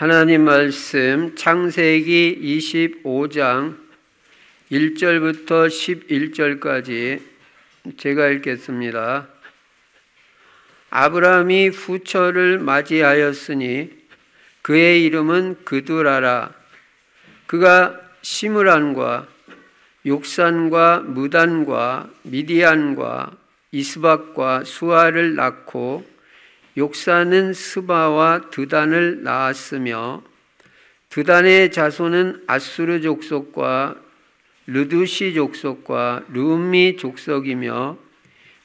하나님 말씀 창세기 25장 1절부터 11절까지 제가 읽겠습니다. 아브라함이 후처를 맞이하였으니 그의 이름은 그두라라. 그가 시므란과 욕산과 무단과 미디안과 이스박과 수아를 낳고 욕산은 스바와 드단을 낳았으며 드단의 자손은 아수르 족속과 르두시 족속과 르움미 족속이며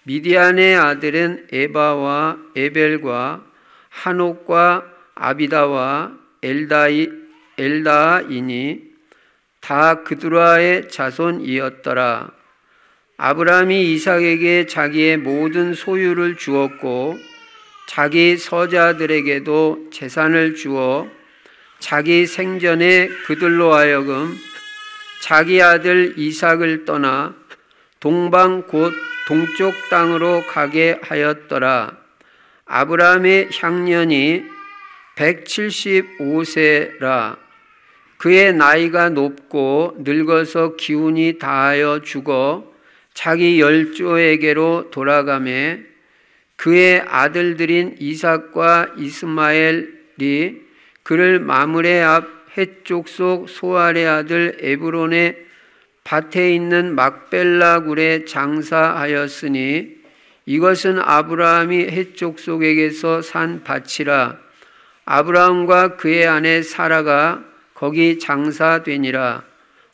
미디안의 아들은 에바와 에벨과 한옥과 아비다와 엘다이니 다 그두라의 자손이었더라. 아브라함이 이삭에게 자기의 모든 소유를 주었고 자기 서자들에게도 재산을 주어 자기 생전에 그들로 하여금 자기 아들 이삭을 떠나 동방 곧 동쪽 땅으로 가게 하였더라. 아브라함의 향년이 175세라. 그의 나이가 높고 늙어서 기운이 다하여 죽어 자기 열조에게로 돌아가매 그의 아들들인 이삭과 이스마엘이 그를 마므레 앞 헷 족속 소알의 아들 에브론의 밭에 있는 막벨라 굴에 장사하였으니 이것은 아브라함이 헷 족속에게서 산 밭이라. 아브라함과 그의 아내 사라가 거기 장사되니라.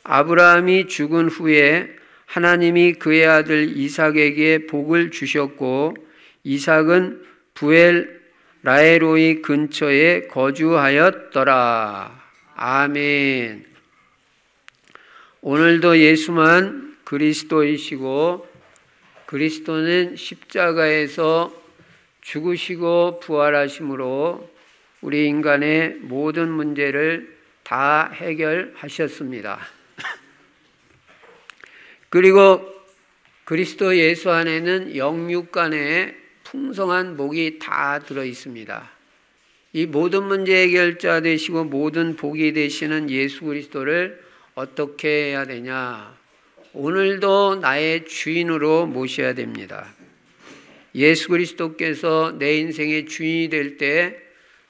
아브라함이 죽은 후에 하나님이 그의 아들 이삭에게 복을 주셨고 이삭은 부엘 라헤로이 근처에 거주하였더라. 아멘. 오늘도 예수만 그리스도이시고 그리스도는 십자가에서 죽으시고 부활하심으로 우리 인간의 모든 문제를 다 해결하셨습니다. 그리고 그리스도 예수 안에는 영육간에 풍성한 복이 다 들어 있습니다. 이 모든 문제 해결자 되시고 모든 복이 되시는 예수 그리스도를 어떻게 해야 되냐? 오늘도 나의 주인으로 모셔야 됩니다. 예수 그리스도께서 내 인생의 주인이 될 때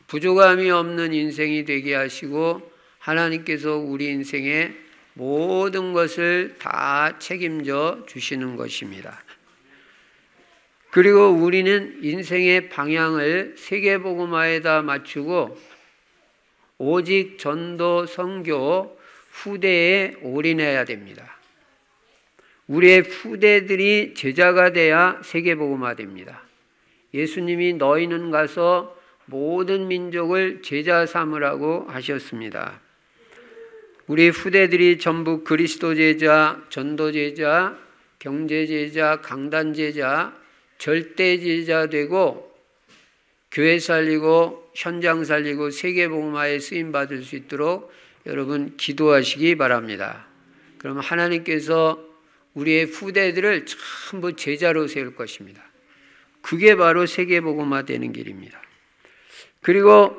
부족함이 없는 인생이 되게 하시고 하나님께서 우리 인생의 모든 것을 다 책임져 주시는 것입니다. 그리고 우리는 인생의 방향을 세계복음화에다 맞추고 오직 전도 선교 후대에 올인해야 됩니다. 우리의 후대들이 제자가 돼야 세계복음화 됩니다. 예수님이 너희는 가서 모든 민족을 제자 삼으라고 하셨습니다. 우리 후대들이 전부 그리스도 제자, 전도 제자, 경제 제자, 강단 제자, 절대 제자 되고 교회 살리고 현장 살리고 세계복음화에 쓰임 받을 수 있도록 여러분 기도하시기 바랍니다. 그럼 하나님께서 우리의 후대들을 전부 제자로 세울 것입니다. 그게 바로 세계복음화 되는 길입니다. 그리고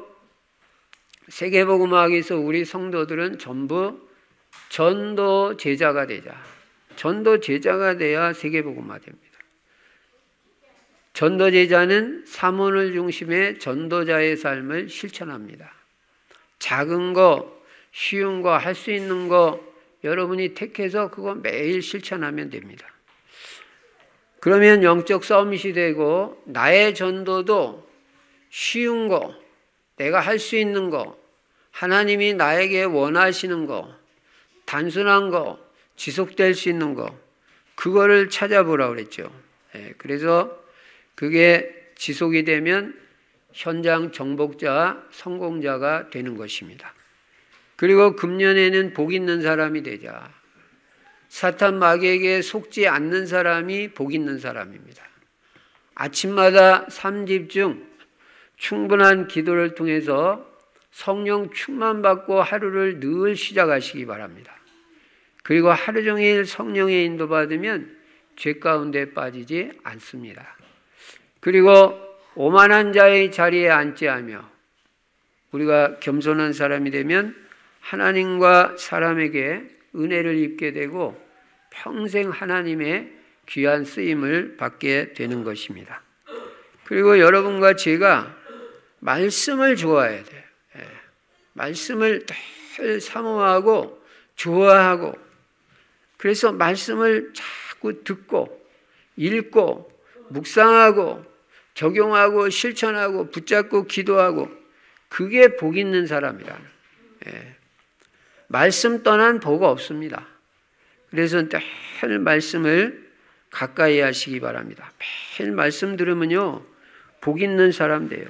세계복음화하기 위해서 우리 성도들은 전부 전도 제자가 되자. 전도 제자가 돼야 세계복음화 됩니다. 전도 제자는 사모를 중심의 전도자의 삶을 실천합니다. 작은 거, 쉬운 거, 할 수 있는 거 여러분이 택해서 그거 매일 실천하면 됩니다. 그러면 영적 서밋이 되고 나의 전도도 쉬운 거, 내가 할 수 있는 거, 하나님이 나에게 원하시는 거, 단순한 거, 지속될 수 있는 거, 그거를 찾아보라고 그랬죠. 그래서 그게 지속이 되면 현장 정복자, 성공자가 되는 것입니다. 그리고 금년에는 복 있는 사람이 되자. 사탄 마귀에게 속지 않는 사람이 복 있는 사람입니다. 아침마다 3집중 충분한 기도를 통해서 성령 충만 받고 하루를 늘 시작하시기 바랍니다. 그리고 하루 종일 성령의 인도받으면 죄 가운데 빠지지 않습니다. 그리고 오만한 자의 자리에 앉지 않으며 우리가 겸손한 사람이 되면 하나님과 사람에게 은혜를 입게 되고 평생 하나님의 귀한 쓰임을 받게 되는 것입니다. 그리고 여러분과 제가 말씀을 좋아해야 돼요. 말씀을 늘 사모하고 좋아하고, 그래서 말씀을 자꾸 듣고 읽고 묵상하고 적용하고 실천하고 붙잡고 기도하고, 그게 복 있는 사람이라는. 말씀 떠난 복 없습니다. 그래서 늘 말씀을 가까이 하시기 바랍니다. 매일 말씀 들으면요, 복 있는 사람 돼요.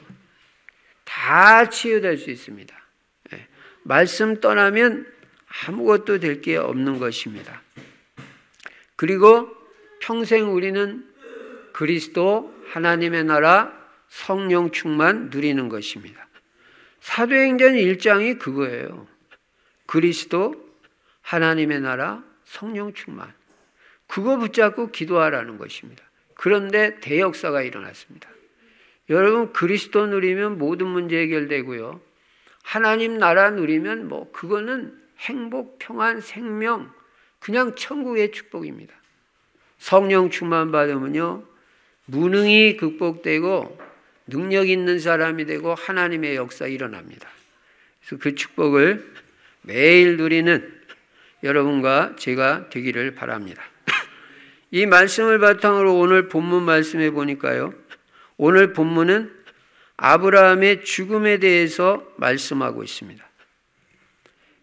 다 치유될 수 있습니다. 말씀 떠나면 아무것도 될 게 없는 것입니다. 그리고 평생 우리는 그리스도, 하나님의 나라, 성령 충만 누리는 것입니다. 사도행전 1장이 그거예요. 그리스도, 하나님의 나라, 성령 충만. 그거 붙잡고 기도하라는 것입니다. 그런데 대역사가 일어났습니다. 여러분, 그리스도 누리면 모든 문제 해결되고요. 하나님 나라 누리면 그거는 행복, 평안, 생명, 그냥 천국의 축복입니다. 성령 충만 받으면요, 무능이 극복되고 능력 있는 사람이 되고 하나님의 역사 일어납니다. 그래서 그 축복을 매일 누리는 여러분과 제가 되기를 바랍니다. 이 말씀을 바탕으로 오늘 본문 말씀해 보니까요, 오늘 본문은 아브라함의 죽음에 대해서 말씀하고 있습니다.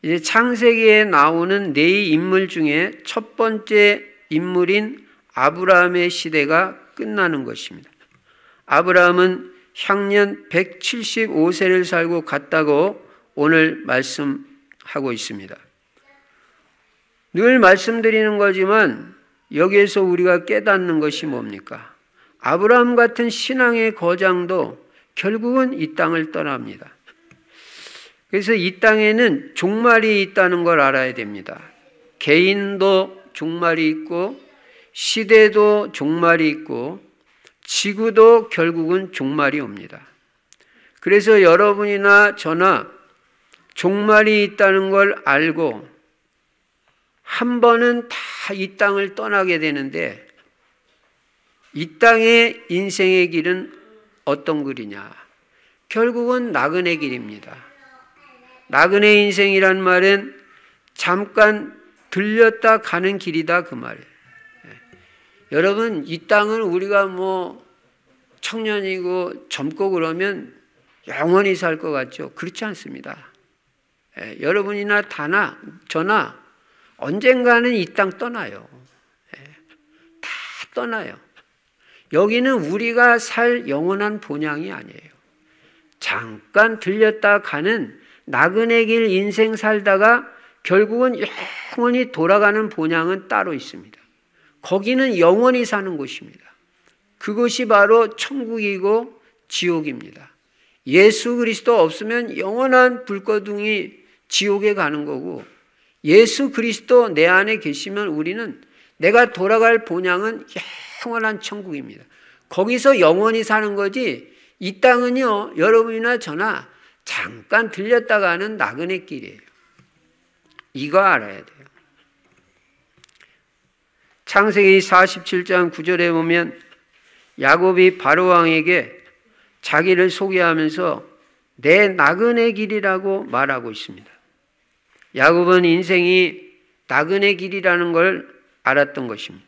이제 창세기에 나오는 네 인물 중에 첫 번째 인물인 아브라함의 시대가 끝나는 것입니다. 아브라함은 향년 175세를 살고 갔다고 오늘 말씀하고 있습니다. 늘 말씀드리는 거지만 여기에서 우리가 깨닫는 것이 뭡니까? 아브라함 같은 신앙의 거장도 결국은 이 땅을 떠납니다. 그래서 이 땅에는 종말이 있다는 걸 알아야 됩니다. 개인도 종말이 있고, 시대도 종말이 있고, 지구도 결국은 종말이 옵니다. 그래서 여러분이나 저나 종말이 있다는 걸 알고 한 번은 다 이 땅을 떠나게 되는데, 이 땅의 인생의 길은 어떤 길이냐? 결국은 나그네 길입니다. 나그네 인생이란 말은 잠깐 들렸다 가는 길이다, 그 말이에요. 여러분, 이 땅은 우리가 청년이고 젊고 그러면 영원히 살 것 같죠? 그렇지 않습니다. 여러분이나 저나 언젠가는 이 땅 떠나요. 다 떠나요. 여기는 우리가 살 영원한 본향이 아니에요. 잠깐 들렸다 가는 나그네 길 인생 살다가 결국은 영원히 돌아가는 본향은 따로 있습니다. 거기는 영원히 사는 곳입니다. 그것이 바로 천국이고 지옥입니다. 예수 그리스도 없으면 영원한 불거둥이 지옥에 가는 거고, 예수 그리스도 내 안에 계시면 우리는 내가 돌아갈 본향은 영원한 천국입니다. 거기서 영원히 사는 거지, 이 땅은요, 여러분이나 저나 잠깐 들렸다 가는 나그네 길이에요. 이거 알아야 돼요. 창세기 47장 9절에 보면 야곱이 바로왕에게 자기를 소개하면서 내 나그네 길이라고 말하고 있습니다. 야곱은 인생이 나그네 길이라는 걸 알았던 것입니다.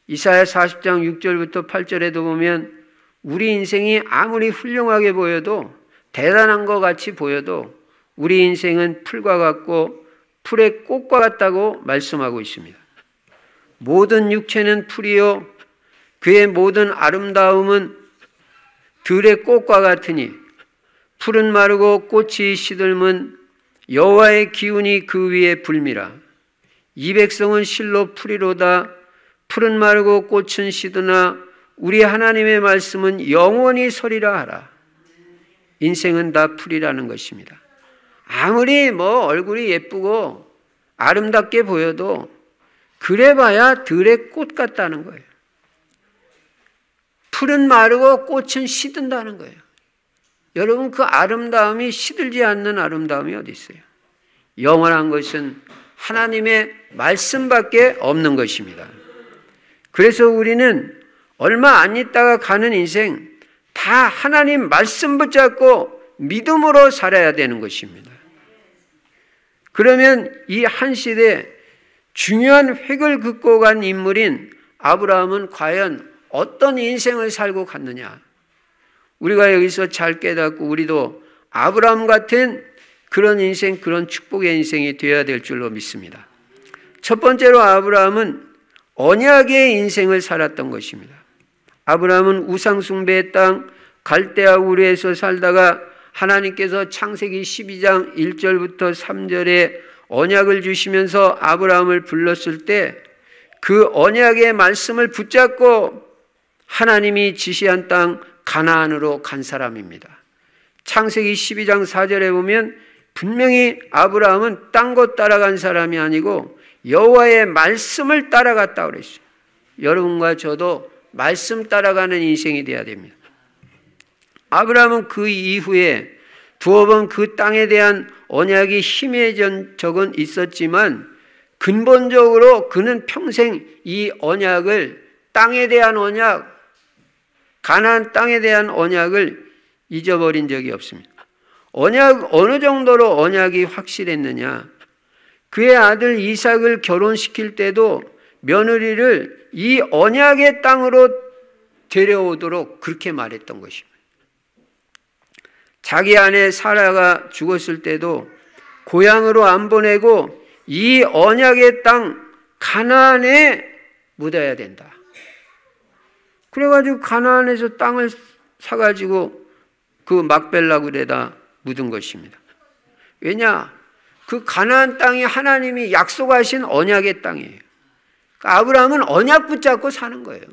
이사야 40장 6절부터 8절에도 보면 우리 인생이 아무리 훌륭하게 보여도, 대단한 것 같이 보여도 우리 인생은 풀과 같고 풀의 꽃과 같다고 말씀하고 있습니다. 모든 육체는 풀이요 그의 모든 아름다움은 들의 꽃과 같으니 풀은 마르고 꽃이 시들면 여호와의 기운이 그 위에 불미라. 이 백성은 실로 풀이로다. 풀은 마르고 꽃은 시드나 우리 하나님의 말씀은 영원히 서리라 하라. 인생은 다 풀이라는 것입니다. 아무리 얼굴이 예쁘고 아름답게 보여도 그래봐야 들의 꽃 같다는 거예요. 풀은 마르고 꽃은 시든다는 거예요. 여러분, 그 아름다움이 시들지 않는 아름다움이 어디 있어요? 영원한 것은 하나님의 말씀밖에 없는 것입니다. 그래서 우리는 얼마 안 있다가 가는 인생 다 하나님 말씀 붙잡고 믿음으로 살아야 되는 것입니다. 그러면 이 한 시대 중요한 획을 긋고 간 인물인 아브라함은 과연 어떤 인생을 살고 갔느냐? 우리가 여기서 잘 깨닫고 우리도 아브라함 같은 그런 인생, 그런 축복의 인생이 되어야 될 줄로 믿습니다. 첫 번째로 아브라함은 언약의 인생을 살았던 것입니다. 아브라함은 우상숭배의 땅 갈대아 우르에서 살다가 하나님께서 창세기 12장 1절부터 3절에 언약을 주시면서 아브라함을 불렀을 때 그 언약의 말씀을 붙잡고 하나님이 지시한 땅 가나안으로 간 사람입니다. 창세기 12장 4절에 보면 분명히 아브라함은 딴 곳 따라간 사람이 아니고 여호와의 말씀을 따라갔다고 그랬어요. 여러분과 저도 말씀 따라가는 인생이 되어야 됩니다. 아브라함은 그 이후에 두어 번 그 땅에 대한 언약이 힘해진 적은 있었지만 근본적으로 그는 평생 이 언약을, 땅에 대한 언약, 가나안 땅에 대한 언약을 잊어버린 적이 없습니다. 어느 정도로 언약이 확실했느냐? 그의 아들 이삭을 결혼시킬 때도 며느리를 이 언약의 땅으로 데려오도록 그렇게 말했던 것입니다. 자기 아내 사라가 죽었을 때도 고향으로 안 보내고 이 언약의 땅 가나안에 묻어야 된다. 그래가지고 가나안에서 땅을 사가지고 그 막벨라굴에다 묻은 것입니다. 왜냐? 그 가나안 땅이 하나님이 약속하신 언약의 땅이에요. 그러니까 아브라함은 언약 붙잡고 사는 거예요.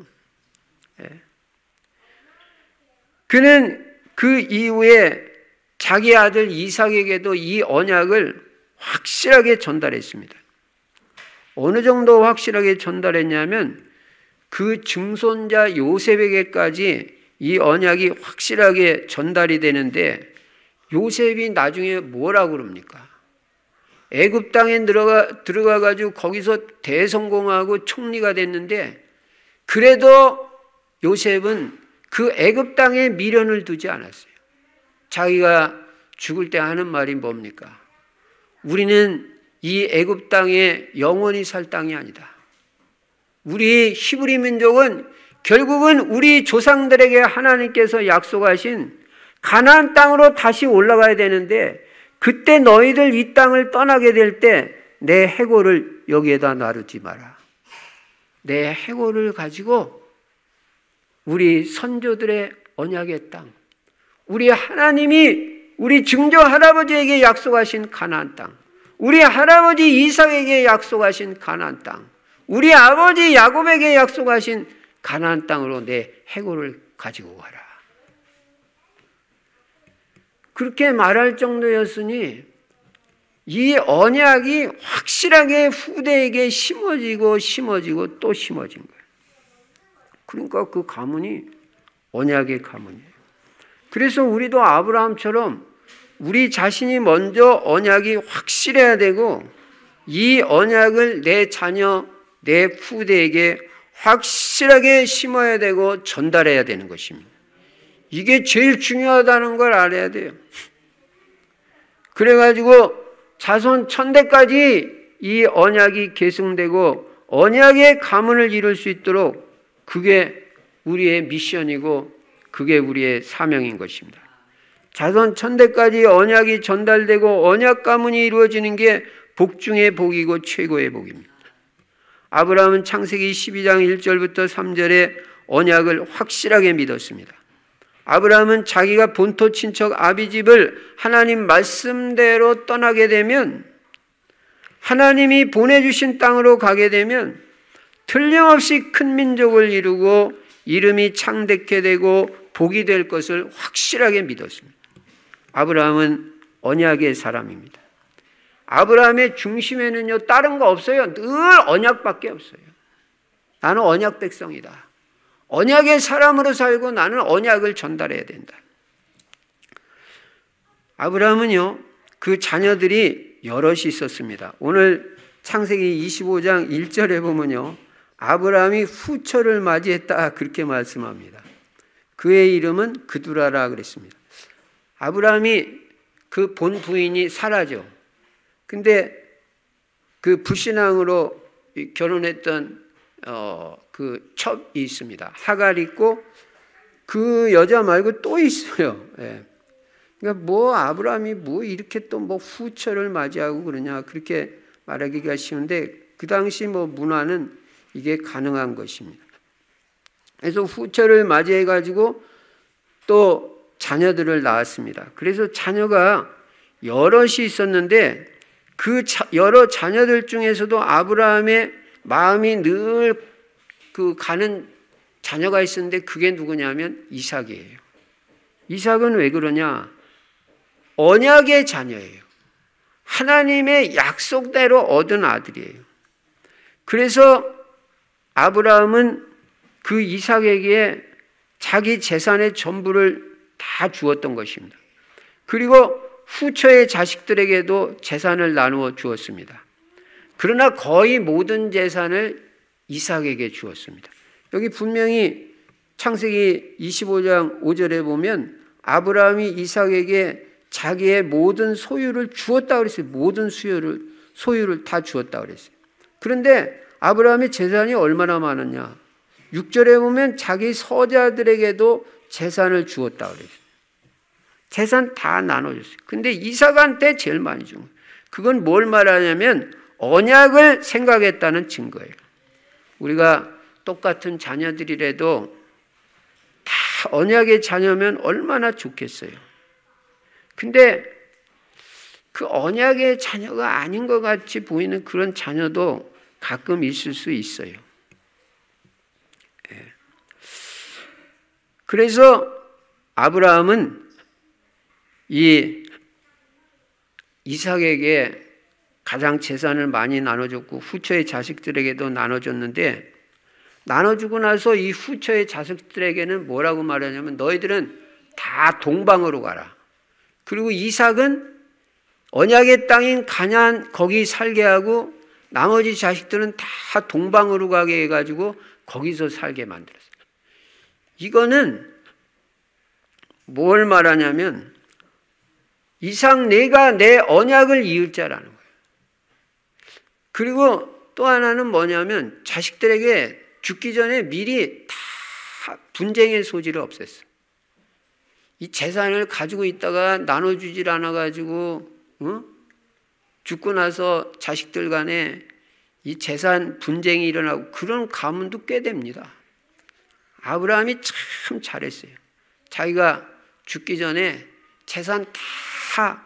그는 그 이후에 자기 아들 이삭에게도 이 언약을 확실하게 전달했습니다. 어느 정도 확실하게 전달했냐면 그 증손자 요셉에게까지 이 언약이 확실하게 전달이 되는데 요셉이 나중에 뭐라고 그럽니까? 애굽 땅에 들어가 가지고 거기서 대성공하고 총리가 됐는데 그래도 요셉은 그 애굽 땅에 미련을 두지 않았어요. 자기가 죽을 때 하는 말이 뭡니까? 우리는 이 애굽 땅에 영원히 살 땅이 아니다. 우리 히브리 민족은 결국은 우리 조상들에게 하나님께서 약속하신 가나안 땅으로 다시 올라가야 되는데 그때 너희들 이 땅을 떠나게 될 때 내 해골을 여기에다 놔두지 마라. 내 해골을 가지고 우리 선조들의 언약의 땅, 우리 하나님이 우리 증조 할아버지에게 약속하신 가나안 땅, 우리 할아버지 이삭에게 약속하신 가나안 땅, 우리 아버지 야곱에게 약속하신 가나안 땅으로 내 해골을 가지고 가라. 그렇게 말할 정도였으니 이 언약이 확실하게 후대에게 심어지고 또 심어진 거예요. 그러니까 그 가문이 언약의 가문이에요. 그래서 우리도 아브라함처럼 우리 자신이 먼저 언약이 확실해야 되고 이 언약을 내 자녀, 내 후대에게 확실하게 심어야 되고 전달해야 되는 것입니다. 이게 제일 중요하다는 걸 알아야 돼요. 그래가지고 자손 천대까지 이 언약이 계승되고 언약의 가문을 이룰 수 있도록 그게 우리의 미션이고 그게 우리의 사명인 것입니다. 자손 천대까지 언약이 전달되고 언약 가문이 이루어지는 게 복 중의 복이고 최고의 복입니다. 아브라함은 창세기 12장 1절부터 3절에 언약을 확실하게 믿었습니다. 아브라함은 자기가 본토 친척 아비집을 하나님 말씀대로 떠나게 되면 하나님이 보내주신 땅으로 가게 되면 틀림없이 큰 민족을 이루고 이름이 창대케 되고 복이 될 것을 확실하게 믿었습니다. 아브라함은 언약의 사람입니다. 아브라함의 중심에는요 다른 거 없어요. 늘 언약밖에 없어요. 나는 언약 백성이다. 언약의 사람으로 살고 나는 언약을 전달해야 된다. 아브라함은요, 그 자녀들이 여럿이 있었습니다. 오늘 창세기 25장 1절에 보면요, 아브라함이 후처를 맞이했다 그렇게 말씀합니다. 그의 이름은 그두라라 그랬습니다. 아브라함이 그 본 부인이 사라죠. 근데 그 불신앙으로 결혼했던 그 첩이 있습니다. 하갈이 있고 그 여자 말고 또 있어요. 예. 그러니까 뭐 아브라함이 뭐 이렇게 또 뭐 후처를 맞이하고 그러냐 그렇게 말하기가 쉬운데 그 당시 뭐 문화는 이게 가능한 것입니다. 그래서 후처를 맞이해 가지고 또 자녀들을 낳았습니다. 그래서 자녀가 여럿이 있었는데 그 여러 자녀들 중에서도 아브라함의 마음이 늘 그 가는 자녀가 있었는데 그게 누구냐면 이삭이에요. 이삭은 왜 그러냐? 언약의 자녀예요. 하나님의 약속대로 얻은 아들이에요. 그래서 아브라함은 그 이삭에게 자기 재산의 전부를 다 주었던 것입니다. 그리고 후처의 자식들에게도 재산을 나누어 주었습니다. 그러나 거의 모든 재산을 이삭에게 주었습니다. 여기 분명히 창세기 25장 5절에 보면 아브라함이 이삭에게 자기의 모든 소유를 주었다 그랬어요. 모든 소유를 다 주었다 그랬어요. 그런데 아브라함의 재산이 얼마나 많았냐? 6절에 보면 자기 서자들에게도 재산을 주었다 그랬어요. 재산 다 나눠줬어요. 근데 이삭한테 제일 많이 준 거예요. 그건 뭘 말하냐면 언약을 생각했다는 증거예요. 우리가 똑같은 자녀들이라도 다 언약의 자녀면 얼마나 좋겠어요. 근데 그 언약의 자녀가 아닌 것 같이 보이는 그런 자녀도 가끔 있을 수 있어요. 그래서 아브라함은 이 이삭에게 가장 재산을 많이 나눠줬고 후처의 자식들에게도 나눠줬는데 나눠주고 나서 이 후처의 자식들에게는 뭐라고 말하냐면 너희들은 다 동방으로 가라. 그리고 이삭은 언약의 땅인 가나안 거기 살게 하고 나머지 자식들은 다 동방으로 가게 해가지고 거기서 살게 만들었어요. 이거는 뭘 말하냐면 이삭 내가 내 언약을 이을 자라는 거예요. 그리고 또 하나는 뭐냐면 자식들에게 죽기 전에 미리 다 분쟁의 소지를 없앴어요. 이 재산을 가지고 있다가 나눠주질 않아가지고 죽고 나서 자식들 간에 이 재산 분쟁이 일어나고 그런 가문도 꽤 됩니다. 아브라함이 참 잘했어요. 자기가 죽기 전에 재산 다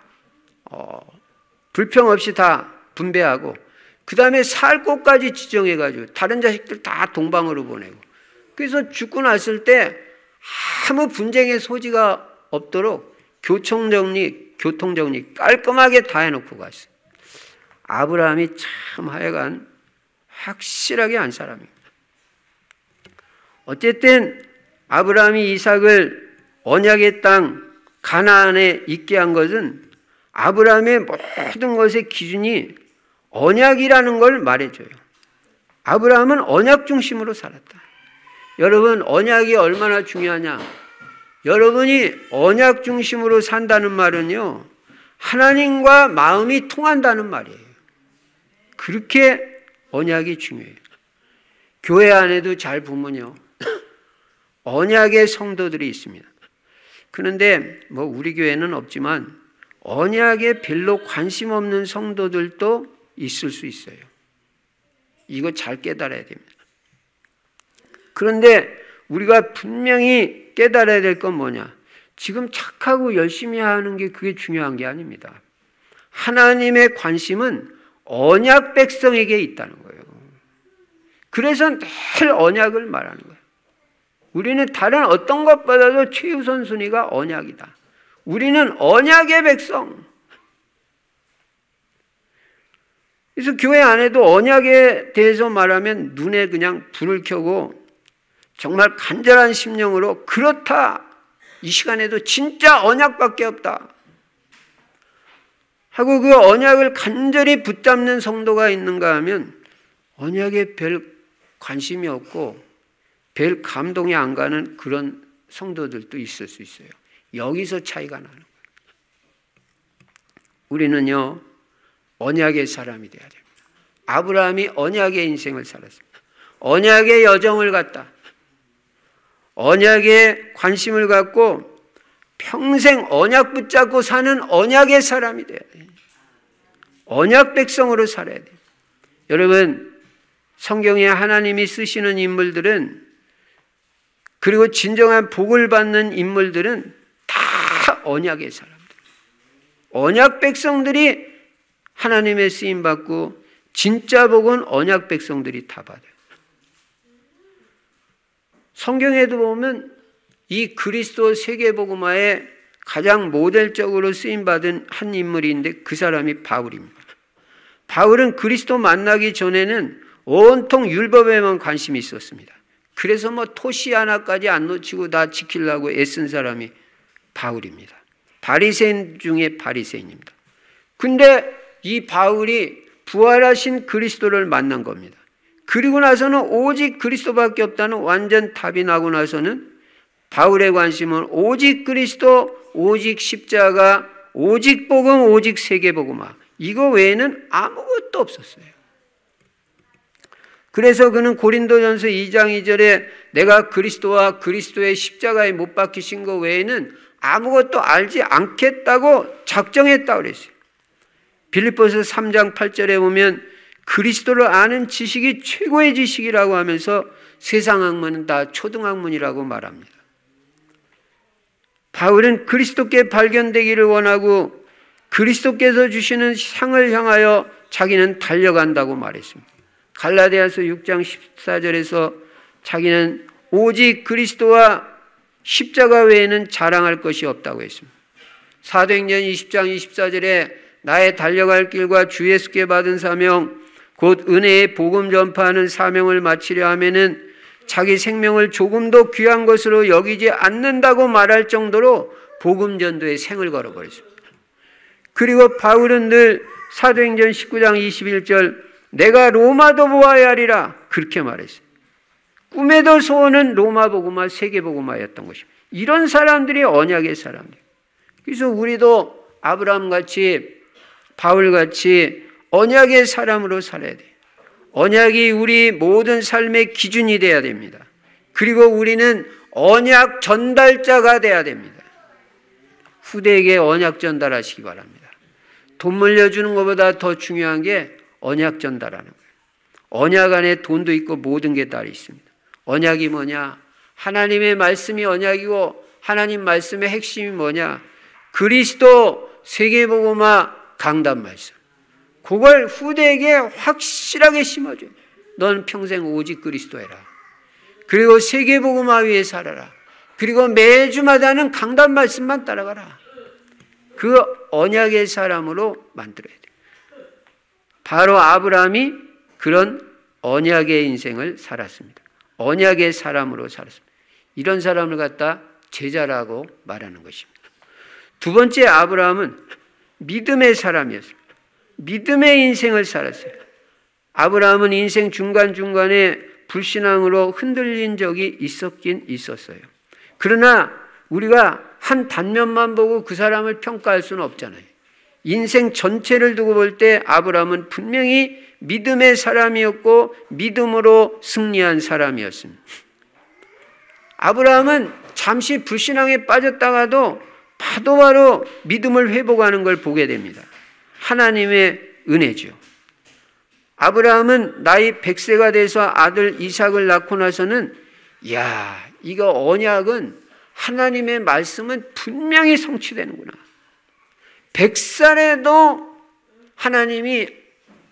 불평 없이 다 분배하고 그 다음에 살 곳까지 지정해가지고 다른 자식들 다 동방으로 보내고 그래서 죽고 났을 때 아무 분쟁의 소지가 없도록 교통정리 깔끔하게 다 해놓고 갔어요. 아브라함이 참 하여간 확실하게 한 사람입니다. 어쨌든 아브라함이 이삭을 언약의 땅 가나안에 있게 한 것은 아브라함의 모든 것의 기준이 언약이라는 걸 말해줘요. 아브라함은 언약 중심으로 살았다. 여러분 언약이 얼마나 중요하냐? 여러분이 언약 중심으로 산다는 말은요 하나님과 마음이 통한다는 말이에요. 그렇게 언약이 중요해요. 교회 안에도 잘 보면요 언약의 성도들이 있습니다. 그런데 뭐 우리 교회는 없지만 언약에 별로 관심 없는 성도들도 있을 수 있어요. 이거 잘 깨달아야 됩니다. 그런데 우리가 분명히 깨달아야 될 건 뭐냐? 지금 착하고 열심히 하는 게 그게 중요한 게 아닙니다. 하나님의 관심은 언약 백성에게 있다는 거예요. 그래서 늘 언약을 말하는 거예요. 우리는 다른 어떤 것보다도 최우선 순위가 언약이다. 우리는 언약의 백성. 그래서 교회 안에도 언약에 대해서 말하면 눈에 그냥 불을 켜고 정말 간절한 심령으로 그렇다. 이 시간에도 진짜 언약밖에 없다. 하고 그 언약을 간절히 붙잡는 성도가 있는가 하면 언약에 별 관심이 없고 별 감동이 안 가는 그런 성도들도 있을 수 있어요. 여기서 차이가 나는 거예요. 우리는요, 언약의 사람이 돼야 됩니다. 아브라함이 언약의 인생을 살았습니다. 언약의 여정을 갖다 언약에 관심을 갖고 평생 언약 붙잡고 사는 언약의 사람이 돼야 돼요. 언약 백성으로 살아야 돼요. 여러분, 성경에 하나님이 쓰시는 인물들은, 그리고 진정한 복을 받는 인물들은 다 언약의 사람들. 언약 백성들이 하나님의 쓰임 받고 진짜 복은 언약 백성들이 다 받아요. 성경에도 보면 이 그리스도 세계복음화에 가장 모델적으로 쓰임받은 한 인물인데 그 사람이 바울입니다. 바울은 그리스도 만나기 전에는 온통 율법에만 관심이 있었습니다. 그래서 토시 하나까지 안 놓치고 다 지키려고 애쓴 사람이 바울입니다. 바리새인 중에 바리새인입니다. 근데 이 바울이 부활하신 그리스도를 만난 겁니다. 그리고 나서는 오직 그리스도밖에 없다는 완전 답이 나고 나서는 바울의 관심은 오직 그리스도, 오직 십자가, 오직 복음, 오직 세계복음화, 이거 외에는 아무것도 없었어요. 그래서 그는 고린도전서 2장 2절에 내가 그리스도와 그리스도의 십자가에 못 박히신 것 외에는 아무것도 알지 않겠다고 작정했다고 그랬어요. 빌립보서 3장 8절에 보면 그리스도를 아는 지식이 최고의 지식이라고 하면서 세상 학문은 다 초등학문이라고 말합니다. 바울은 그리스도께 발견되기를 원하고 그리스도께서 주시는 상을 향하여 자기는 달려간다고 말했습니다. 갈라디아서 6장 14절에서 자기는 오직 그리스도와 십자가 외에는 자랑할 것이 없다고 했습니다. 사도행전 20장 24절에 나의 달려갈 길과 주 예수께 받은 사명 곧 은혜의 복음 전파하는 사명을 마치려 하면은 자기 생명을 조금도 귀한 것으로 여기지 않는다고 말할 정도로 복음 전도에 생을 걸어버렸습니다. 그리고 바울은 늘 사도행전 19장 21절 내가 로마도 보아야 하리라 그렇게 말했어요. 꿈에도 소원은 로마 복음화, 세계 복음화였던 것입니다. 이런 사람들이 언약의 사람들. 그래서 우리도 아브라함같이 바울같이 언약의 사람으로 살아야 돼요. 언약이 우리 모든 삶의 기준이 돼야 됩니다. 그리고 우리는 언약 전달자가 돼야 됩니다. 후대에게 언약 전달하시기 바랍니다. 돈 물려주는 것보다 더 중요한 게 언약 전달하는 거예요. 언약 안에 돈도 있고 모든 게 다 있습니다. 언약이 뭐냐? 하나님의 말씀이 언약이고 하나님 말씀의 핵심이 뭐냐? 그리스도 세계복음화 강단 말씀. 그걸 후대에게 확실하게 심어줘요. 넌 평생 오직 그리스도 해라. 그리고 세계복음화 위에 살아라. 그리고 매주마다는 강단 말씀만 따라가라. 그 언약의 사람으로 만들어야 돼요. 바로 아브라함이 그런 언약의 인생을 살았습니다. 언약의 사람으로 살았습니다. 이런 사람을 갖다 제자라고 말하는 것입니다. 두 번째, 아브라함은 믿음의 사람이었습니다. 믿음의 인생을 살았어요. 아브라함은 인생 중간중간에 불신앙으로 흔들린 적이 있었긴 있었어요. 그러나 우리가 한 단면만 보고 그 사람을 평가할 수는 없잖아요. 인생 전체를 두고 볼 때 아브라함은 분명히 믿음의 사람이었고 믿음으로 승리한 사람이었습니다. 아브라함은 잠시 불신앙에 빠졌다가도 바로 믿음을 회복하는 걸 보게 됩니다. 하나님의 은혜죠. 아브라함은 나이 100세가 돼서 아들 이삭을 낳고 나서는 이거 언약은 하나님의 말씀은 분명히 성취되는구나. 100살에도 하나님이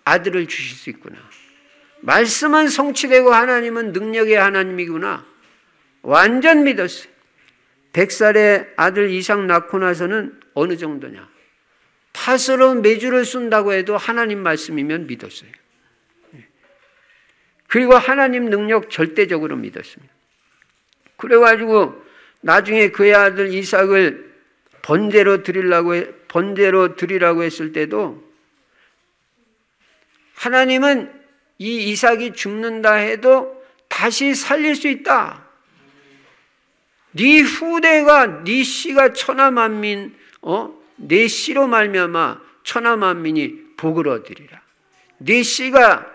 아들을 주실 수 있구나. 말씀은 성취되고 하나님은 능력의 하나님이구나. 완전 믿었어요. 100살에 아들 이삭 낳고 나서는 어느 정도냐? 팥으로 메주를 쓴다고 해도 하나님 말씀이면 믿었어요. 그리고 하나님 능력 절대적으로 믿었습니다. 그래가지고 나중에 그의 아들 이삭을 번제로 드리라고 했을 때도 하나님은 이 이삭이 죽는다 해도 다시 살릴 수 있다. 네 후대가, 네 씨가 천하만민, 네 씨로 말미암아 천하만민이 복을 얻으리라. 네 씨가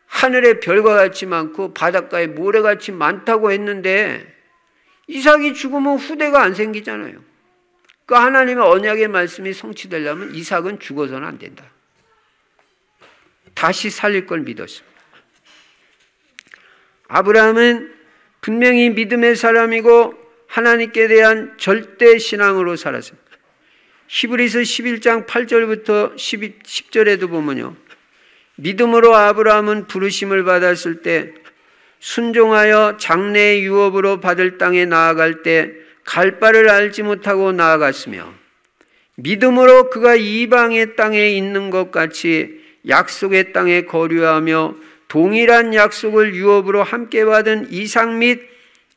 하늘의 별과 같이 많고 바닷가에 모래같이 많다고 했는데 이삭이 죽으면 후대가 안 생기잖아요. 그 하나님의 언약의 말씀이 성취되려면 이삭은 죽어서는 안 된다. 다시 살릴 걸 믿었습니다. 아브라함은 분명히 믿음의 사람이고 하나님께 대한 절대 신앙으로 살았습니다. 히브리서 11장 8절부터 10절에도 보면요, 믿음으로 아브라함은 부르심을 받았을 때 순종하여 장래의 유업으로 받을 땅에 나아갈 때 갈 바를 알지 못하고 나아갔으며 믿음으로 그가 이방의 땅에 있는 것 같이 약속의 땅에 거류하며 동일한 약속을 유업으로 함께 받은 이삭 및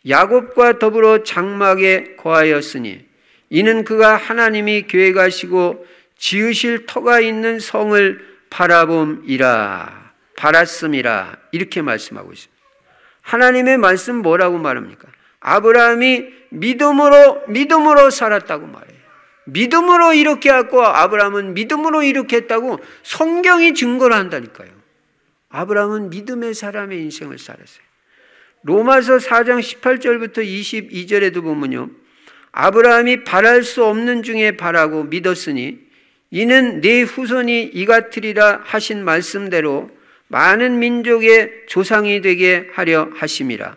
야곱과 더불어 장막에 거하였으니 이는 그가 하나님이 계획하시고 지으실 터가 있는 성을 바랐음이라 이렇게 말씀하고 있습니다. 하나님의 말씀 뭐라고 말합니까? 아브라함이 믿음으로 살았다고 말해요. 믿음으로 이렇게 했고 아브라함은 믿음으로 이렇게 했다고 성경이 증거를 한다니까요. 아브라함은 믿음의 사람의 인생을 살았어요. 로마서 4장 18절부터 22절에도 보면요, 아브라함이 바랄 수 없는 중에 바라고 믿었으니 이는 네 후손이 이같으리라 하신 말씀대로 많은 민족의 조상이 되게 하려 하심이라.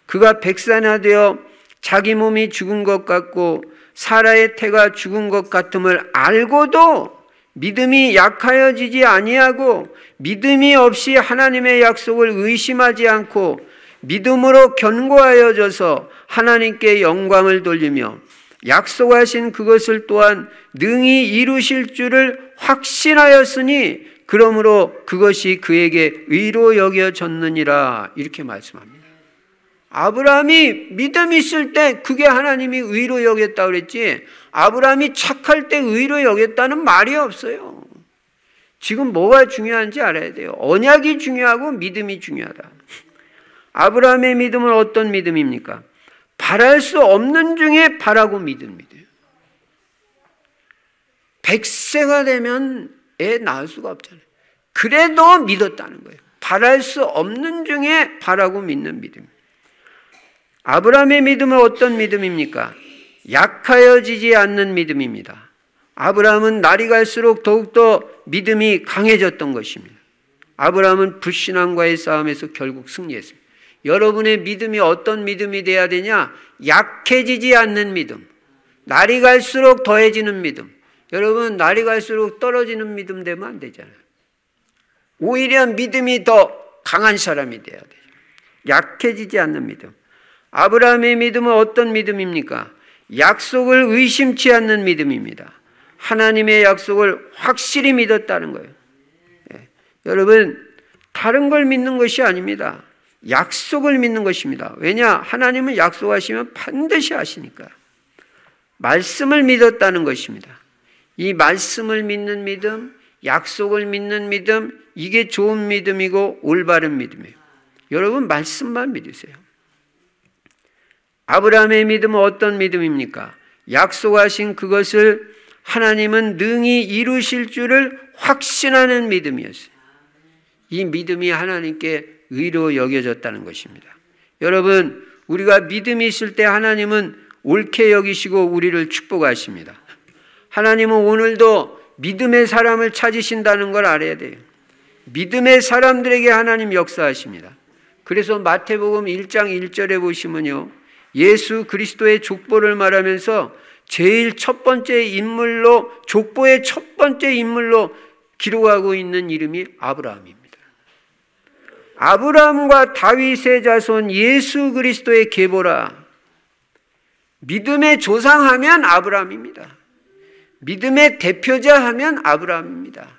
그가 백산화되어 자기 몸이 죽은 것 같고 사라의 태가 죽은 것 같음을 알고도 믿음이 약하여지지 아니하고 믿음이 없이 하나님의 약속을 의심하지 않고 믿음으로 견고하여져서 하나님께 영광을 돌리며 약속하신 그것을 또한 능히 이루실 줄을 확신하였으니 그러므로 그것이 그에게 의로 여겨졌느니라 이렇게 말씀합니다. 아브라함이 믿음이 있을 때 그게 하나님이 의로 여겼다고 그랬지 아브라함이 착할 때 의로 여겼다는 말이 없어요. 지금 뭐가 중요한지 알아야 돼요. 언약이 중요하고 믿음이 중요하다. 아브라함의 믿음은 어떤 믿음입니까? 바랄 수 없는 중에 바라고 믿은 믿음이에요. 100세가 되면 애 낳을 수가 없잖아요. 그래도 믿었다는 거예요. 바랄 수 없는 중에 바라고 믿는 믿음. 아브라함의 믿음은 어떤 믿음입니까? 약하여지지 않는 믿음입니다. 아브라함은 날이 갈수록 더욱더 믿음이 강해졌던 것입니다. 아브라함은 불신앙과의 싸움에서 결국 승리했습니다. 여러분의 믿음이 어떤 믿음이 돼야 되냐? 약해지지 않는 믿음. 날이 갈수록 더해지는 믿음. 여러분, 날이 갈수록 떨어지는 믿음 되면 안 되잖아요. 오히려 믿음이 더 강한 사람이 돼야 돼요. 약해지지 않는 믿음. 아브라함의 믿음은 어떤 믿음입니까? 약속을 의심치 않는 믿음입니다. 하나님의 약속을 확실히 믿었다는 거예요. 네. 여러분, 다른 걸 믿는 것이 아닙니다. 약속을 믿는 것입니다. 왜냐? 하나님은 약속하시면 반드시 하시니까. 말씀을 믿었다는 것입니다. 이 말씀을 믿는 믿음, 약속을 믿는 믿음, 이게 좋은 믿음이고 올바른 믿음이에요. 여러분, 말씀만 믿으세요. 아브라함의 믿음은 어떤 믿음입니까? 약속하신 그것을 하나님은 능히 이루실 줄을 확신하는 믿음이었어요. 이 믿음이 하나님께 의로 여겨졌다는 것입니다. 여러분, 우리가 믿음이 있을 때 하나님은 옳게 여기시고 우리를 축복하십니다. 하나님은 오늘도 믿음의 사람을 찾으신다는 걸 알아야 돼요. 믿음의 사람들에게 하나님 역사하십니다. 그래서 마태복음 1장 1절에 보시면요, 예수 그리스도의 족보를 말하면서 제일 첫 번째 인물로, 족보의 첫 번째 인물로 기록하고 있는 이름이 아브라함입니다. 아브라함과 다윗의 자손 예수 그리스도의 계보라. 믿음의 조상하면 아브라함입니다. 믿음의 대표자 하면 아브라함입니다.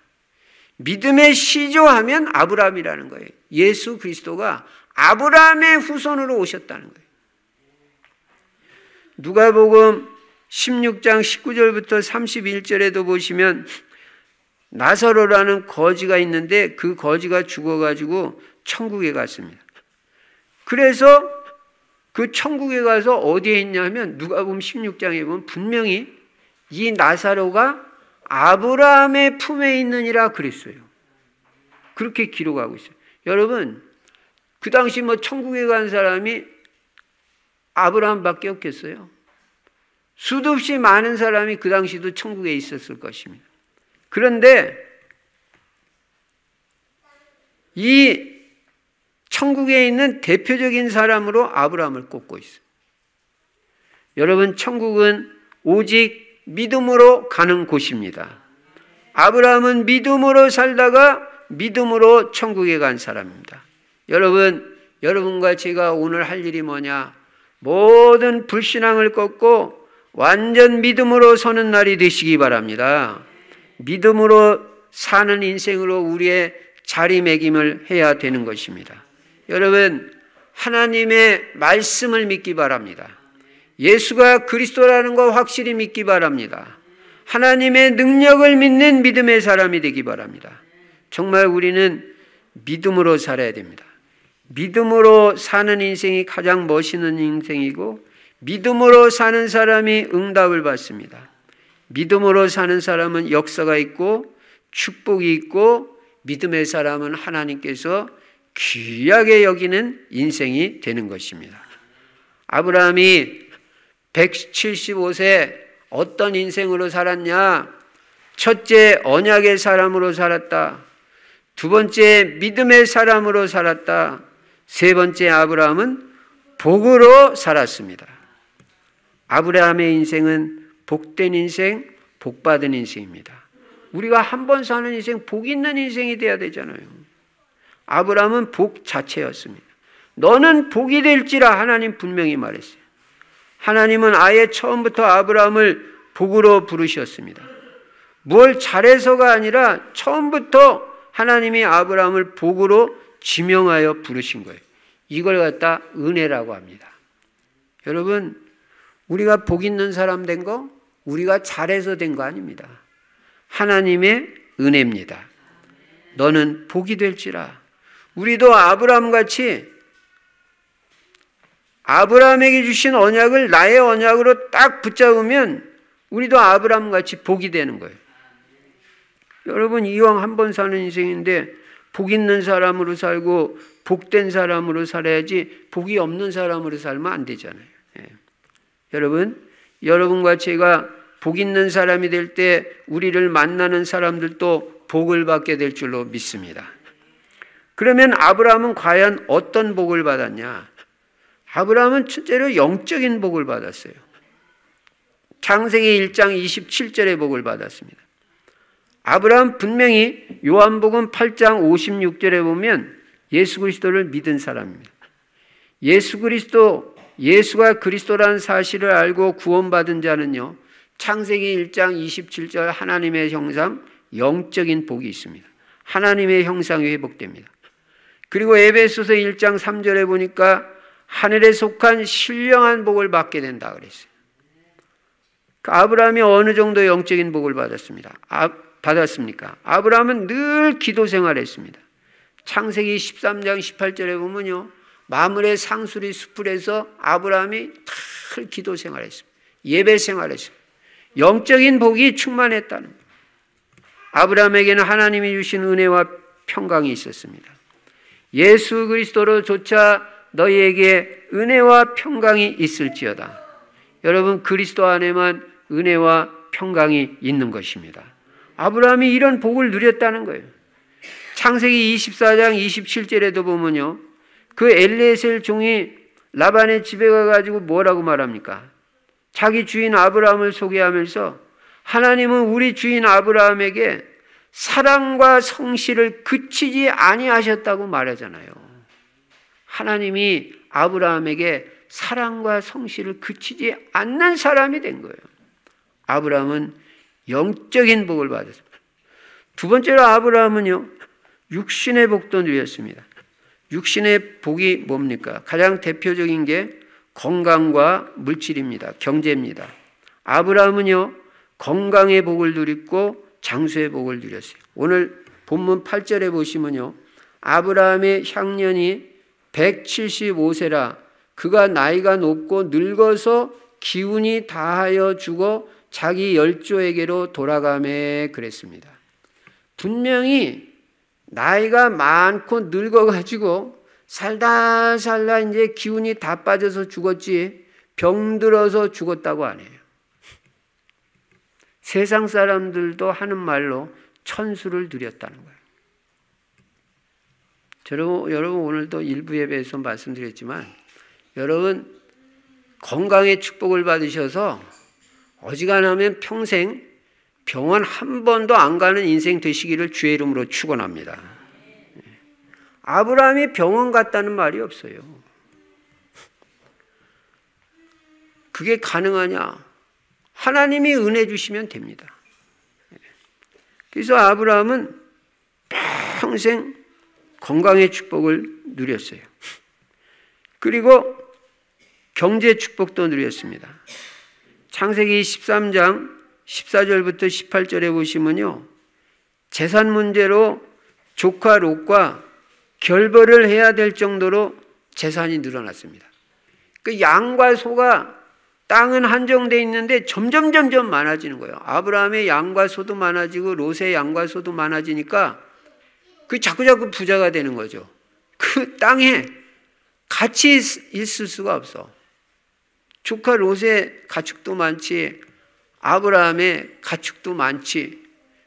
믿음의 시조하면 아브라함이라는 거예요. 예수 그리스도가 아브라함의 후손으로 오셨다는 거예요. 누가복음 16장 19절부터 31절에도 보시면 나사로라는 거지가 있는데 그 거지가 죽어가지고 천국에 갔습니다. 그래서 그 천국에 가서 어디에 있냐면 누가복음 16장에 보면 분명히 이 나사로가 아브라함의 품에 있느니라 그랬어요. 그렇게 기록하고 있어요. 여러분, 그 당시 뭐 천국에 간 사람이 아브라함밖에 없겠어요? 수도 없이 많은 사람이 그 당시도 천국에 있었을 것입니다. 그런데 이 천국에 있는 대표적인 사람으로 아브라함을 꼽고 있어요. 여러분, 천국은 오직 믿음으로 가는 곳입니다. 아브라함은 믿음으로 살다가 믿음으로 천국에 간 사람입니다. 여러분과 제가 오늘 할 일이 뭐냐? 모든 불신앙을 꺾고 완전 믿음으로 서는 날이 되시기 바랍니다. 믿음으로 사는 인생으로 우리의 자리매김을 해야 되는 것입니다. 여러분, 하나님의 말씀을 믿기 바랍니다. 예수가 그리스도라는 거 확실히 믿기 바랍니다. 하나님의 능력을 믿는 믿음의 사람이 되기 바랍니다. 정말 우리는 믿음으로 살아야 됩니다. 믿음으로 사는 인생이 가장 멋있는 인생이고 믿음으로 사는 사람이 응답을 받습니다. 믿음으로 사는 사람은 역사가 있고 축복이 있고 믿음의 사람은 하나님께서 귀하게 여기는 인생이 되는 것입니다. 아브라함이 175세 어떤 인생으로 살았냐? 첫째, 언약의 사람으로 살았다. 두 번째, 믿음의 사람으로 살았다. 세 번째, 아브라함은 복으로 살았습니다. 아브라함의 인생은 복된 인생, 복받은 인생입니다. 우리가 한 번 사는 인생, 복 있는 인생이 돼야 되잖아요. 아브라함은 복 자체였습니다. 너는 복이 될지라 하나님 분명히 말했어요. 하나님은 아예 처음부터 아브라함을 복으로 부르셨습니다. 뭘 잘해서가 아니라 처음부터 하나님이 아브라함을 복으로 지명하여 부르신 거예요. 이걸 갖다 은혜라고 합니다. 여러분, 우리가 복 있는 사람 된 거 우리가 잘해서 된 거 아닙니다. 하나님의 은혜입니다. 너는 복이 될지라. 우리도 아브라함같이 아브라함에게 주신 언약을 나의 언약으로 딱 붙잡으면 우리도 아브라함같이 복이 되는 거예요. 여러분, 이왕 한 번 사는 인생인데 복 있는 사람으로 살고 복된 사람으로 살아야지 복이 없는 사람으로 살면 안 되잖아요. 여러분과 제가 복 있는 사람이 될 때 우리를 만나는 사람들도 복을 받게 될 줄로 믿습니다. 그러면 아브라함은 과연 어떤 복을 받았냐? 아브라함은 첫째로 영적인 복을 받았어요. 창세기 1장 27절의 복을 받았습니다. 아브라함 분명히 요한복음 8장 56절에 보면 예수 그리스도를 믿은 사람입니다. 예수가 그리스도라는 사실을 알고 구원받은 자는요, 창세기 1장 27절 하나님의 형상, 영적인 복이 있습니다. 하나님의 형상이 회복됩니다. 그리고 에베소서 1장 3절에 보니까 하늘에 속한 신령한 복을 받게 된다 그랬어요. 아브라함이 어느 정도 영적인 복을 받았습니까? 아브라함은 늘 기도 생활했습니다. 창세기 13장 18절에 보면요, 마므레 상수리 수풀에서 아브라함이 늘 기도 생활했습니다. 예배 생활했습니다. 영적인 복이 충만했다는 거예요. 아브라함에게는 하나님이 주신 은혜와 평강이 있었습니다. 예수 그리스도로조차 너희에게 은혜와 평강이 있을지어다. 여러분, 그리스도 안에만 은혜와 평강이 있는 것입니다. 아브라함이 이런 복을 누렸다는 거예요. 창세기 24장 27절에도 보면요, 그 엘리에셀 종이 라반의 집에 가가지고 뭐라고 말합니까? 자기 주인 아브라함을 소개하면서 하나님은 우리 주인 아브라함에게 사랑과 성실을 그치지 아니하셨다고 말하잖아요. 하나님이 아브라함에게 사랑과 성실을 그치지 않는 사람이 된 거예요. 아브라함은 영적인 복을 받았습니다. 두 번째로 아브라함은요, 육신의 복도 누렸습니다. 육신의 복이 뭡니까? 가장 대표적인 게 건강과 물질입니다. 경제입니다. 아브라함은요, 건강의 복을 누렸고 장수의 복을 누렸어요. 오늘 본문 8절에 보시면요, 아브라함의 향년이 175세라 그가 나이가 높고 늙어서 기운이 다하여 죽어 자기 열조에게로 돌아가매 그랬습니다. 분명히 나이가 많고 늙어가지고 살다 이제 기운이 다 빠져서 죽었지 병들어서 죽었다고 안 해요. 세상 사람들도 하는 말로 천수를 누렸다는 거예요. 여러분 오늘도 일부 예배에서 말씀드렸지만 여러분 건강의 축복을 받으셔서 어지간하면 평생 병원 한 번도 안 가는 인생 되시기를 주의 이름으로 축원합니다. 아브라함이 병원 갔다는 말이 없어요. 그게 가능하냐? 하나님이 은혜 주시면 됩니다. 그래서 아브라함은 평생 건강의 축복을 누렸어요. 그리고 경제 축복도 누렸습니다. 창세기 13장 14절부터 18절에 보시면요, 재산 문제로 조카 롯과 결별을 해야 될 정도로 재산이 늘어났습니다. 그 양과 소가 땅은 한정되어 있는데 점점 많아지는 거예요. 아브라함의 양과 소도 많아지고 롯의 양과 소도 많아지니까 그 자꾸 부자가 되는 거죠. 그 땅에 같이 있을 수가 없어. 조카 롯의 가축도 많지, 아브라함의 가축도 많지.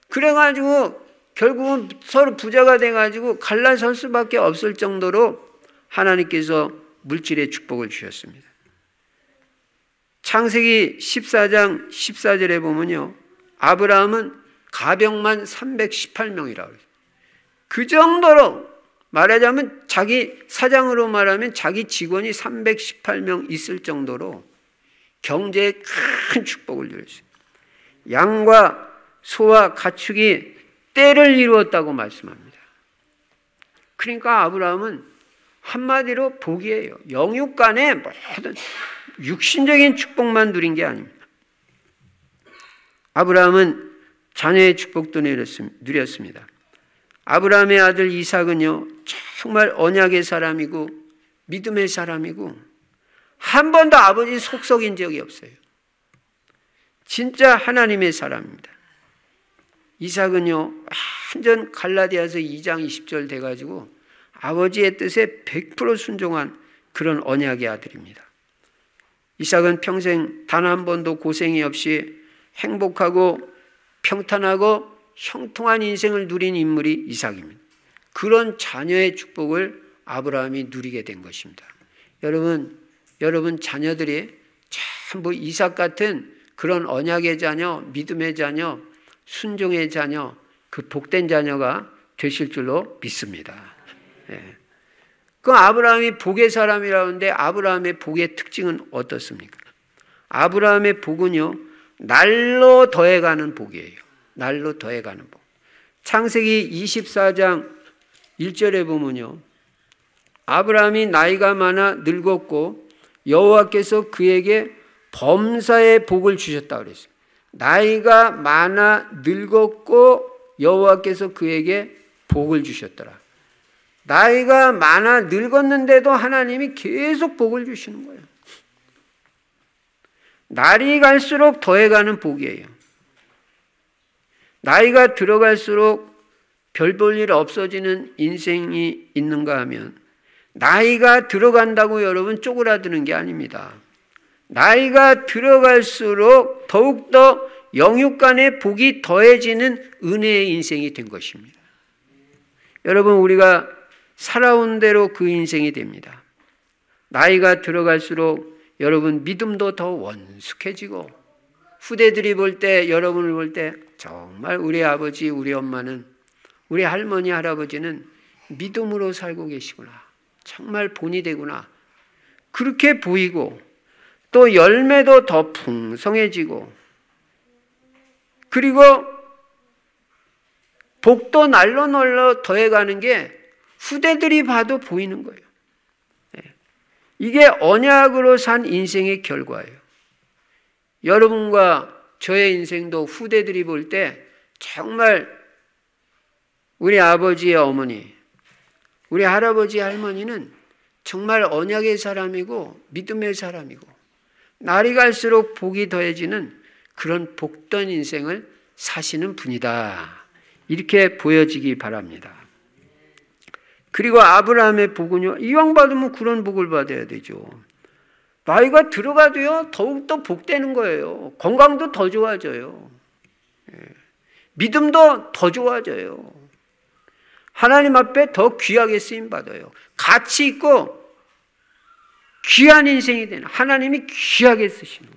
그래가지고 결국은 서로 부자가 돼가지고 갈라설 수밖에 없을 정도로 하나님께서 물질의 축복을 주셨습니다. 창세기 14장 14절에 보면요, 아브라함은 가병만 318명이라고 그래요. 그 정도로 말하자면 자기 사장으로 말하면 자기 직원이 318명 있을 정도로 경제에 큰 축복을 누렸어요. 양과 소와 가축이 때를 이루었다고 말씀합니다. 그러니까 아브라함은 한마디로 복이에요. 영육간의 모든 육신적인 축복만 누린 게 아닙니다. 아브라함은 자녀의 축복도 누렸습니다. 아브라함의 아들 이삭은요, 정말 언약의 사람이고 믿음의 사람이고 한 번도 아버지 속썩인 적이 없어요. 진짜 하나님의 사람입니다. 이삭은요, 완전 갈라디아서 2장 20절 돼가지고 아버지의 뜻에 100% 순종한 그런 언약의 아들입니다. 이삭은 평생 단 한 번도 고생이 없이 행복하고 평탄하고 형통한 인생을 누린 인물이 이삭입니다. 그런 자녀의 축복을 아브라함이 누리게 된 것입니다. 여러분 자녀들이 전부 이삭 같은 그런 언약의 자녀, 믿음의 자녀, 순종의 자녀, 그 복된 자녀가 되실 줄로 믿습니다. 예. 그 아브라함이 복의 사람이라고 하는데 아브라함의 복의 특징은 어떻습니까? 아브라함의 복은요, 날로 더해가는 복이에요. 날로 더해가는 복. 창세기 24장 1절에 보면요, 아브라함이 나이가 많아 늙었고 여호와께서 그에게 범사의 복을 주셨다 그랬어요. 나이가 많아 늙었고 여호와께서 그에게 복을 주셨더라. 나이가 많아 늙었는데도 하나님이 계속 복을 주시는 거예요. 날이 갈수록 더해가는 복이에요. 나이가 들어갈수록 별 볼 일 없어지는 인생이 있는가 하면 나이가 들어간다고 여러분 쪼그라드는 게 아닙니다. 나이가 들어갈수록 더욱더 영육간의 복이 더해지는 은혜의 인생이 된 것입니다. 여러분, 우리가 살아온 대로 그 인생이 됩니다. 나이가 들어갈수록 여러분 믿음도 더 원숙해지고 후대들이 볼 때, 여러분을 볼 때 정말 우리 아버지, 우리 엄마는, 우리 할머니, 할아버지는 믿음으로 살고 계시구나. 정말 본이 되구나. 그렇게 보이고 또 열매도 더 풍성해지고 그리고 복도 날로 더해가는 게 후대들이 봐도 보이는 거예요. 이게 언약으로 산 인생의 결과예요. 여러분과 저의 인생도 후대들이 볼 때 정말 우리 아버지의 어머니, 우리 할아버지 할머니는 정말 언약의 사람이고 믿음의 사람이고 날이 갈수록 복이 더해지는 그런 복된 인생을 사시는 분이다. 이렇게 보여지기 바랍니다. 그리고 아브라함의 복은요, 이왕 받으면 그런 복을 받아야 되죠. 나이가 들어가도요, 더욱더 복되는 거예요. 건강도 더 좋아져요. 믿음도 더 좋아져요. 하나님 앞에 더 귀하게 쓰임받아요. 가치 있고 귀한 인생이 되는, 하나님이 귀하게 쓰시는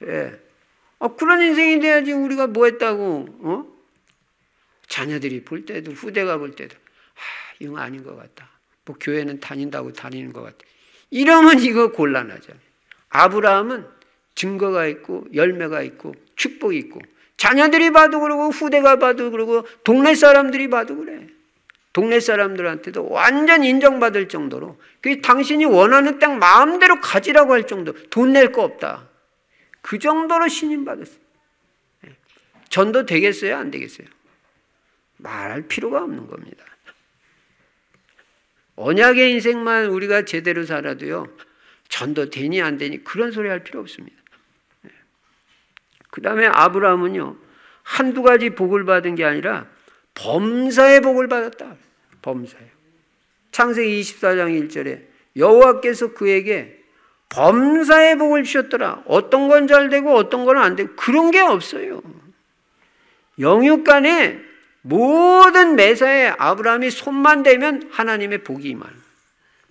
거예요. 그런 인생이 돼야지 우리가 뭐 했다고, 자녀들이 볼 때도, 후대가 볼 때도, 이건 아닌 것 같다. 뭐 교회는 다닌다고 다니는 것 같다. 이러면 이거 곤란하잖아요. 아브라함은 증거가 있고 열매가 있고 축복이 있고 자녀들이 봐도 그러고 후대가 봐도 그러고 동네 사람들이 봐도 그래. 동네 사람들한테도 완전 인정받을 정도로 당신이 원하는 땅 마음대로 가지라고 할 정도, 돈 낼 거 없다. 그 정도로 신임받았어요. 전도 되겠어요? 안 되겠어요? 말할 필요가 없는 겁니다. 언약의 인생만 우리가 제대로 살아도요, 전도 되니 안 되니 그런 소리 할 필요 없습니다. 그 다음에 아브라함은요, 한두 가지 복을 받은 게 아니라 범사의 복을 받았다. 범사요. 창세기 24장 1절에 여호와께서 그에게 범사의 복을 주셨더라. 어떤 건 잘 되고 어떤 건 안 되고 그런 게 없어요. 영육간에 모든 매사에 아브라함이 손만 대면 하나님의 복이 임하는,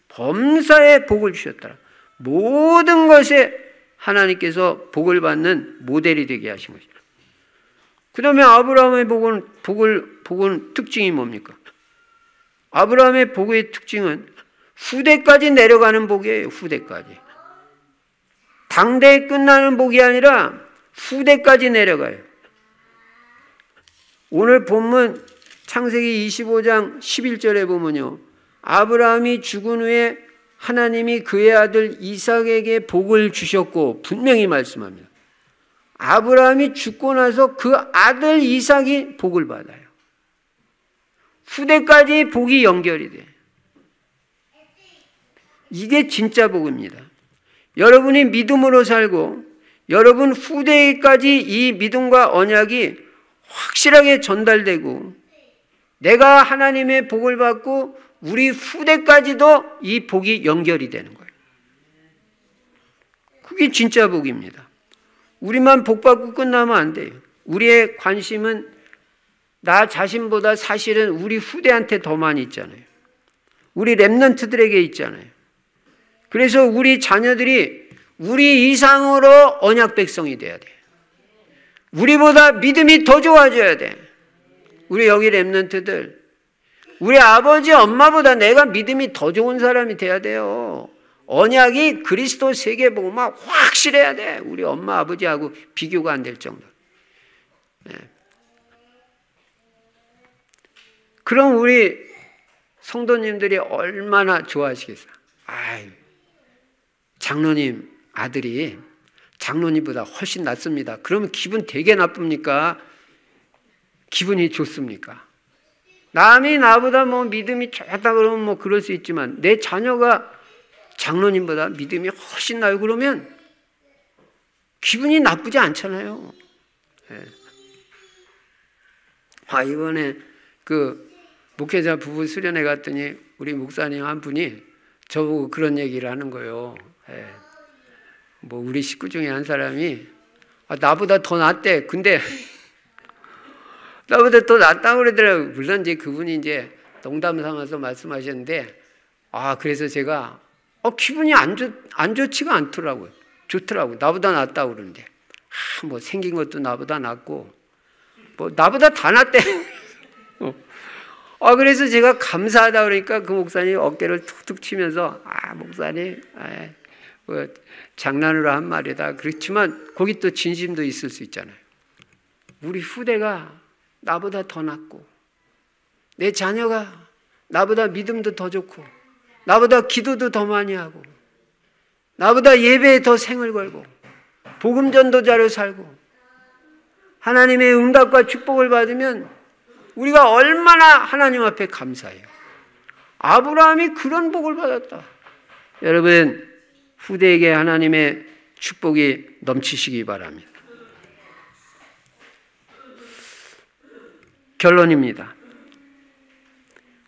범사의 복을 주셨더라. 모든 것에 하나님께서 복을 받는 모델이 되게 하신 것이죠. 그 다음에 아브라함의 복은 특징이 뭡니까? 아브라함의 복의 특징은 후대까지 내려가는 복이에요. 후대까지. 당대에 끝나는 복이 아니라 후대까지 내려가요. 오늘 본문 창세기 25장 11절에 보면요, 아브라함이 죽은 후에 하나님이 그의 아들 이삭에게 복을 주셨고 분명히 말씀합니다. 아브라함이 죽고 나서 그 아들 이삭이 복을 받아요. 후대까지 복이 연결이 돼요. 이게 진짜 복입니다. 여러분이 믿음으로 살고 여러분 후대까지 이 믿음과 언약이 확실하게 전달되고 내가 하나님의 복을 받고 우리 후대까지도 이 복이 연결이 되는 거예요. 그게 진짜 복입니다. 우리만 복 받고 끝나면 안 돼요. 우리의 관심은 나 자신보다 사실은 우리 후대한테 더 많이 있잖아요. 우리 렘넌트들에게 있잖아요. 그래서 우리 자녀들이 우리 이상으로 언약 백성이 돼야 돼요. 우리보다 믿음이 더 좋아져야 돼. 우리 여기 렘넌트들, 우리 아버지 엄마보다 내가 믿음이 더 좋은 사람이 돼야 돼요. 언약이 그리스도 세계복음화 확실해야 돼. 우리 엄마 아버지하고 비교가 안 될 정도. 네. 그럼 우리 성도님들이 얼마나 좋아하시겠어요? 장로님 아들이 장로님보다 훨씬 낫습니다. 그러면 기분 되게 나쁩니까? 기분이 좋습니까? 남이 나보다 뭐 믿음이 좋다 그러면 뭐 그럴 수 있지만 내 자녀가 장로님보다 믿음이 훨씬 나요 그러면 기분이 나쁘지 않잖아요. 네. 이번에 그 목회자 부부 수련회 갔더니 우리 목사님 한 분이 저보고 그런 얘기를 하는 거예요. 네. 뭐 우리 식구 중에 한 사람이 나보다 더 낫대. 근데 나보다 더 낫다고 그러더라고요. 물론 이제 그분이 이제 농담 삼아서 말씀하셨는데 그래서 제가 기분이 안 좋지가 않더라고요. 좋더라고요. 나보다 낫다고 그러는데 뭐 생긴 것도 나보다 낫고 뭐 나보다 다 낫대. 그래서 제가 감사하다 그러니까 그 목사님이 어깨를 툭툭 치면서 목사님 뭐 장난으로 한 말이다. 그렇지만 거기 또 진심도 있을 수 있잖아요. 우리 후대가 나보다 더 낫고 내 자녀가 나보다 믿음도 더 좋고 나보다 기도도 더 많이 하고 나보다 예배에 더 생을 걸고 복음 전도자로 살고 하나님의 응답과 축복을 받으면 우리가 얼마나 하나님 앞에 감사해요. 아브라함이 그런 복을 받았다. 여러분, 후대에게 하나님의 축복이 넘치시기 바랍니다. 결론입니다.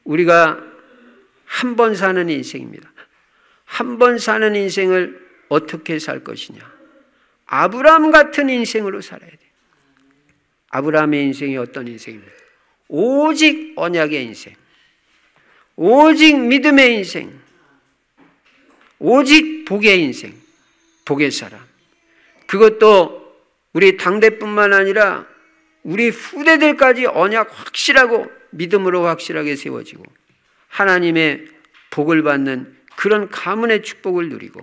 우리가 한 번 사는 인생입니다. 한 번 사는 인생을 어떻게 살 것이냐? 아브라함 같은 인생으로 살아야 돼요. 아브라함의 인생이 어떤 인생입니까? 오직 언약의 인생, 오직 믿음의 인생, 오직 복의 인생, 복의 사람. 그것도 우리 당대뿐만 아니라 우리 후대들까지 언약 확실하고 믿음으로 확실하게 세워지고 하나님의 복을 받는 그런 가문의 축복을 누리고,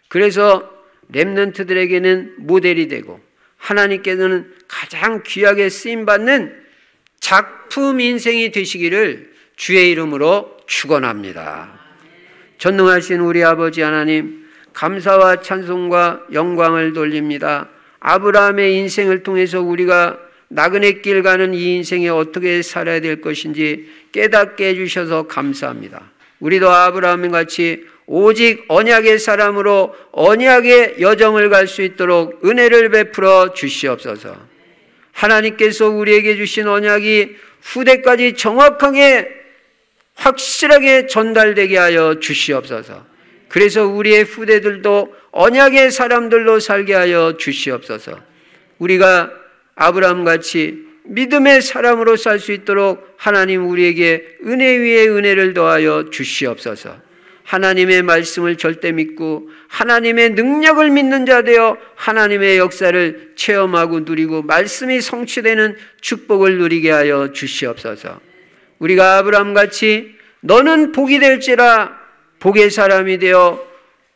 그래서 렘넌트들에게는 모델이 되고 하나님께서는 가장 귀하게 쓰임받는 작품 인생이 되시기를 주의 이름으로 축원합니다. 전능하신 우리 아버지 하나님, 감사와 찬송과 영광을 돌립니다. 아브라함의 인생을 통해서 우리가 나그네 길 가는 이 인생에 어떻게 살아야 될 것인지 깨닫게 해주셔서 감사합니다. 우리도 아브라함과 같이 오직 언약의 사람으로 언약의 여정을 갈 수 있도록 은혜를 베풀어 주시옵소서. 하나님께서 우리에게 주신 언약이 후대까지 정확하게 확실하게 전달되게 하여 주시옵소서. 그래서 우리의 후대들도 언약의 사람들로 살게 하여 주시옵소서. 우리가 아브라함같이 믿음의 사람으로 살 수 있도록 하나님 우리에게 은혜 위에 은혜를 더하여 주시옵소서. 하나님의 말씀을 절대 믿고 하나님의 능력을 믿는 자 되어 하나님의 역사를 체험하고 누리고 말씀이 성취되는 축복을 누리게 하여 주시옵소서. 우리가 아브라함같이 너는 복이 될지라 복의 사람이 되어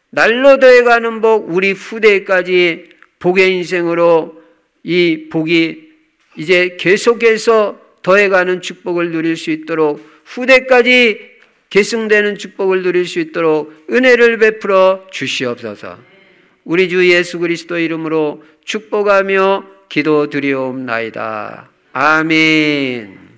날로 더해가는 복, 우리 후대까지 복의 인생으로 이 복이 이제 계속해서 더해가는 축복을 누릴 수 있도록 후대까지 계승되는 축복을 누릴 수 있도록 은혜를 베풀어 주시옵소서. 우리 주 예수 그리스도 이름으로 축복하며 기도드리옵나이다. 아멘.